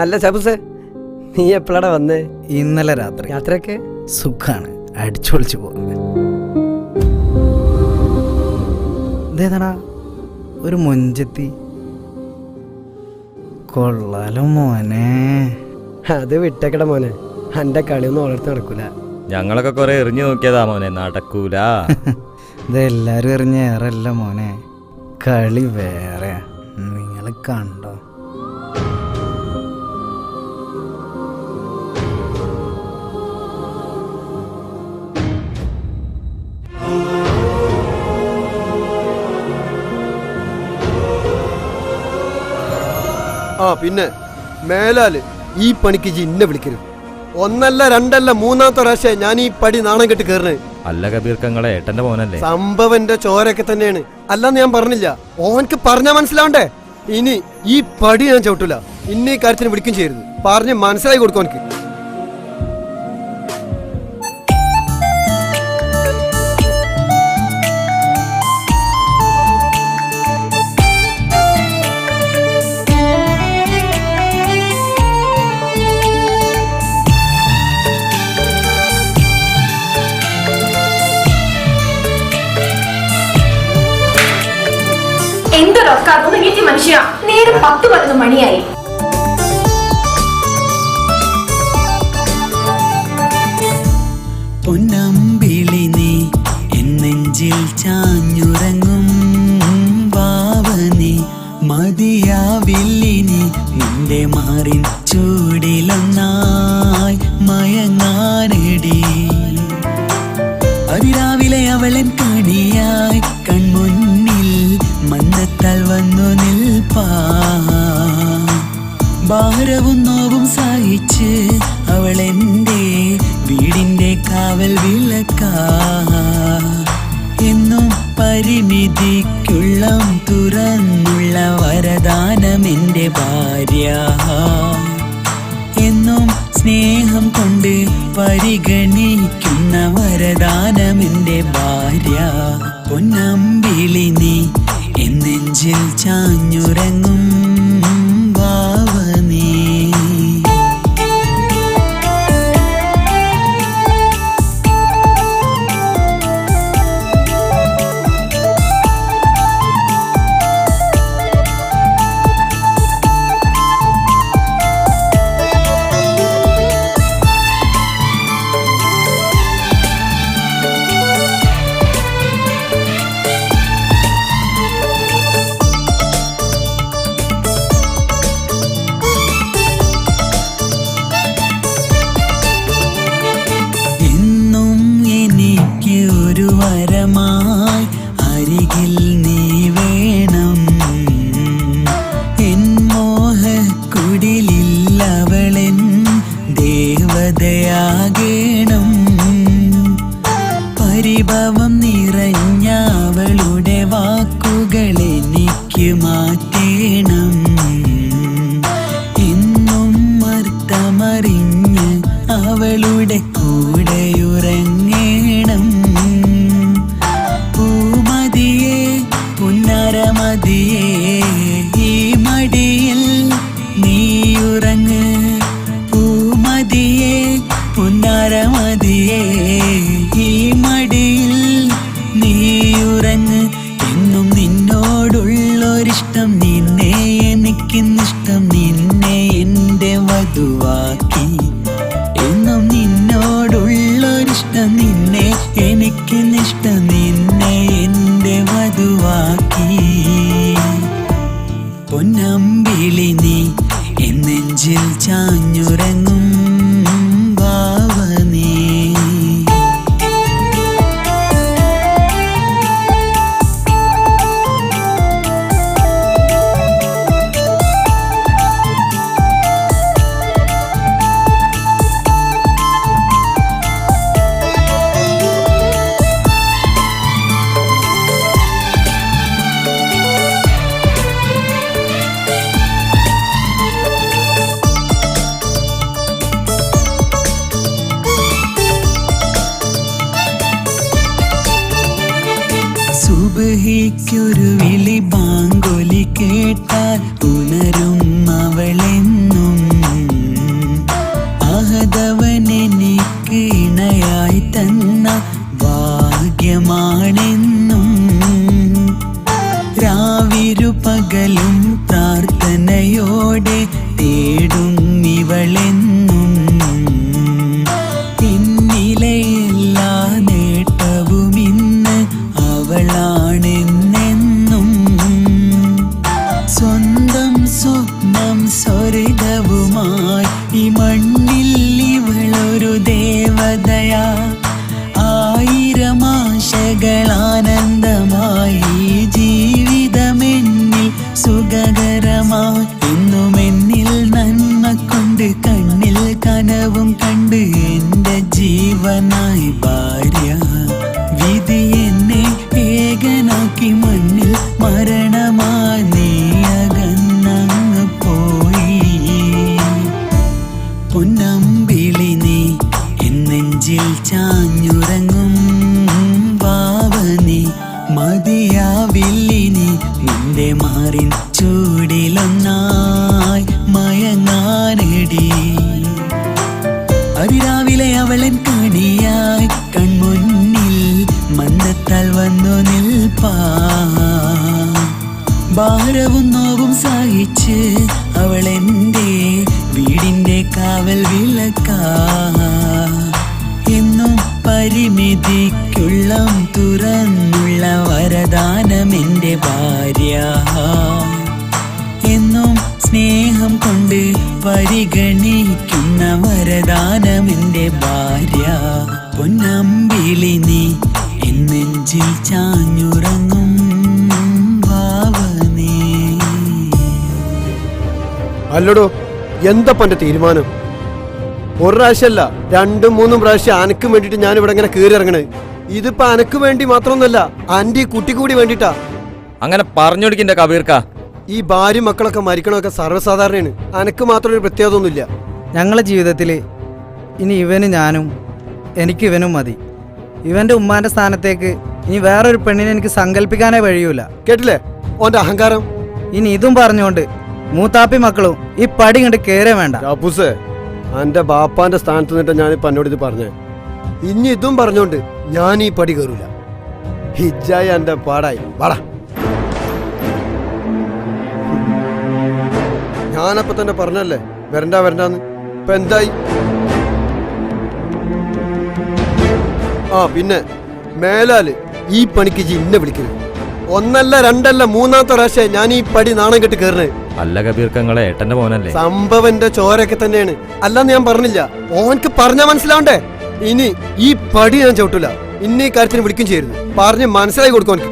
അല്ല ഷാബുസേ, നീ എപ്പോഴാണ് വന്നേ? ഇന്നലെ രാത്രി. യാത്രയൊക്കെ സുഖാണ്, അടിച്ചൊളിച്ചു പോകുന്നത്. ഇതേതാടാ ഒരു മൊഞ്ചത്തി, കൊള്ളാലോ മോനെ. അത് വിട്ടേക്കട മോനെ, എന്റെ കളിയൊന്നും ഓളടുത്ത് നടക്കൂല. ഞങ്ങളൊക്കെ കുറെ എറിഞ്ഞു നോക്കിയതാ മോനെ, നടക്കൂല. ഇതെല്ലാരും എറിഞ്ഞ ഏറല്ല മോനെ, കളി വേറെ. നിങ്ങൾ കണ്ടോ? പിന്നെ മേലാല് ഈ പണിക്ക് ഇന്നെ വിളിക്കരുത്. ഒന്നല്ല രണ്ടല്ല മൂന്നാമത്തെ പ്രാവശ്യം ഞാൻ ഈ പടി നാണം കെട്ട് കയറണേ. അല്ല കബീർക്കങ്ങളെ ഏട്ടന്റെ മോനല്ലേ? സംഭവന്റെ ചോരൊക്കെ തന്നെയാണ്, അല്ലാന്ന് ഞാൻ പറഞ്ഞില്ല. ഓനക്ക് പറഞ്ഞാ മനസ്സിലാവണ്ടേ? ഇനി ഈ പടി ഞാൻ ചവിട്ടൂല. ഇനി ഈ കാര്യത്തിന് വിളിക്കും ചെയ്യരുത്. പറഞ്ഞ് മനസ്സിലായി കൊടുക്കും എനിക്ക്. എന്തൊരൊക്കെ മനുഷ്യ, നേരെ 10-11 മണിയായി. പൊന്നമ്പിളി നീ എന്നെഞ്ചിൽ ചാഞ്ഞുറങ്ങും വാവനി, മതിയാവില്ലിനി നിന്റെ മാറിൻ ചൂടിലൊന്നായി മയങ്ങാനെടി. അതിരാവിലെ അവളൻ കണിയായി കൺമുന്നിൽ മന്ദത്താൽ വന്നു നിൽപ്പാ. ഭാരവും നോവും സഹിച്ച് അവളെന്റെ വീടിന്റെ കാവൽ വിളക്കാ. എന്നും പരിമിതിക്കുള്ളം തുറന്നുള്ള വരദാനം എൻ്റെ ഭാര്യ. എന്നും സ്നേഹം കൊണ്ട് പരിഗണിക്കുന്ന വരദാനം എൻ്റെ ഭാര്യ. പൊന്നമ്പിളി നീ എന്നെഞ്ചിൽ ചാഞ്ഞുറങ്ങും വാവനീ. വരമായി അരികിൽ നീ വേണം. എൻ മോഹക്കുടിലിൽ അവളെൻ ദേവതയാകേണം. പരിഭവം നിറഞ്ഞ അവളുടെ വാക്കുകൾ എനിക്ക് മാറ്റേണം. എന്നും അർത്ഥമറിഞ്ഞ് അവളുടെ കൂടെയുറങ്ങേണം. പുന്നരമതിയേ ഈ മടിയിൽ നീയുറങ്ങ്. പൂമതിയേ പുന്നരമതിയേ ഈ മടിയിൽ നീയുറങ്ങ്. എന്നും നിന്നോടുള്ളൊരിഷ്ടം, നിന്നെ എനിക്കിന്നിഷ്ടം, നിന്നെ എൻ്റെ വധുവാക്കി. എന്നും നിന്നോടുള്ളൊരിഷ്ടം, നിന്നെ എനിക്കിന്നിഷ്ടം, നിന്നെ എൻ്റെ വധുവാക്കി. പൊന്നമ്പിളി നീ എന്നെഞ്ചിൽ ചാഞ്ഞുറങ്ങും വാവനീ. സുബ്ഹിക്കൊരു വിളി ബാങ്കൊലി കേട്ടാൽ ഉണരും അവളെന്നും. രാവിരു പകലും പ്രാർത്ഥനയോടെ തേടും ഇവളെന്നും. എന്നിലെ എല്ലാ നേട്ടവും ഇന്ന് അവളാണെന്നെന്നും. സ്വന്തം സ്വപ്നം സ്വർഗവുമായി ഈ മണ്ണിൽ ഇവളൊരു ദേവതയാ. 1000 ആശകളാനന്ദമായി ജീവിതമെന്നിൽ സുഖകരമായി. എന്നും എന്നിൽ നന്മ കൊണ്ട് കണ്ണിൽ കനവും കണ്ട് എൻ്റെ ജീവനായി ഭാര്യ. വിധി എന്നെ ഏകനാക്കി മണ്ണിൽ മരണമായി നീ അകന്നങ്ങ് പോയി. പൊന്നമ്പിളി നീ എന്നെഞ്ചിൽ ചാഞ്ഞുറങ്ങും വാവനി. മതിയാവില്ലിനി നിന്റെ മാറിൻ ചൂടിലൊന്നായി മയങ്ങാനടി. അതിരാവിലെ അവളൻ കണിയായി കൺമുന്നിൽ മന്ദത്താൽ വന്നു നിൽപ്പാ. ഭാരവും നോവും സഹിച്ച് അവളെന്റെ വീടിന്റെ കാവൽ വിളക്കാ. എന്നും പരിമിതിക്കുള്ളം തുറന്നുള്ള വരദാനം എൻ്റെ ഭാര്യ. എന്നും സ്നേഹം കൊണ്ട് പരിഗണിക്കുന്ന വരദാനം എൻ്റെ ഭാര്യ. പൊന്നമ്പിളി നീ എന്നെഞ്ചിൽ ചാഞ്ഞുറങ്ങും വാവനേ. അല്ലടോ, എന്താ എന്റെ തീരുമാനം? ഒരു പ്രാവശ്യമല്ല 2-3 പ്രാവശ്യം അനക്കും വേണ്ടിട്ട് ഞാൻ ഇവിടെ ഇങ്ങനെ കയറി ഇറങ്ങണേ. ഇതിപ്പോ അനക്ക് വേണ്ടി മാത്രമൊന്നുമല്ല, ആന്റി കുട്ടി കൂടി വേണ്ടിട്ടാ. അങ്ങനെ പറഞ്ഞൊടുക്കിന്റെ കബീർക്ക. ഈ ഭാര്യ മക്കളൊക്കെ മരിക്കണമൊക്കെ സർവ്വസാധാരണയാണ്. അനക്ക് മാത്രം ഒരു പ്രത്യേകത ഒന്നുമില്ല. ഞങ്ങളെ ജീവിതത്തിൽ ഇനി ഇവനും ഞാനും എനിക്ക് ഇവനും മതി. ഇവൻ്റെ ഉമ്മാൻ്റെ സ്ഥാനത്തേക്ക് ഇനി വേറൊരു പെണ്ണിനെ എനിക്ക് സങ്കല്പിക്കാനേ കഴിയൂല. കേട്ടില്ലേ ഓന്റെ അഹങ്കാരം? ഇനി ഇതും പറഞ്ഞുകൊണ്ട് മൂത്താപ്പി മക്കളും ഈ പടി കണ്ട് കയറേ വേണ്ട. അപ്പൂസേ, എന്റെ ബാപ്പാന്റെ സ്ഥാനത്ത് നിന്നിട്ട് ഞാനിപ്പോ എന്നോട് ഇത് പറഞ്ഞേ. ഇനി ഇതും പറഞ്ഞോണ്ട് ഞാൻ ഈ പടി കയറൂല. ഹിജായി എന്റെ പാടായി വാടാ. ഞാനപ്പോ തന്നെ പറഞ്ഞല്ലേ വരണ്ടാന്ന്. ഇപ്പൊ എന്തായി? ആ പിന്നെ മേലാല് ഈ പണിക്ക് ഇന്നെ വിളിക്കരുത്. 1 2 3 പ്രാവശ്യം ഞാൻ ഈ പടി നാണം കെട്ട് കയറണേ. അല്ല കബീർക്കങ്ങളെ ഏട്ടന്റെ മോനല്ലേ? സംഭവന്റെ ചോരൊക്കെ തന്നെയാണ്. അല്ലാന്ന് ഞാൻ പറഞ്ഞില്ല. ഓനക്ക് പറഞ്ഞാ മനസ്സിലാവണ്ടേ? ഇനി ഈ പടി ഞാൻ ചവിട്ടൂല. ഇന്ന ഈ കാര്യത്തിന് വിളിക്കും ചെയ്യരുത്. പറഞ്ഞ് മനസ്സിലാക്കി കൊടുക്കും ഓനക്ക്.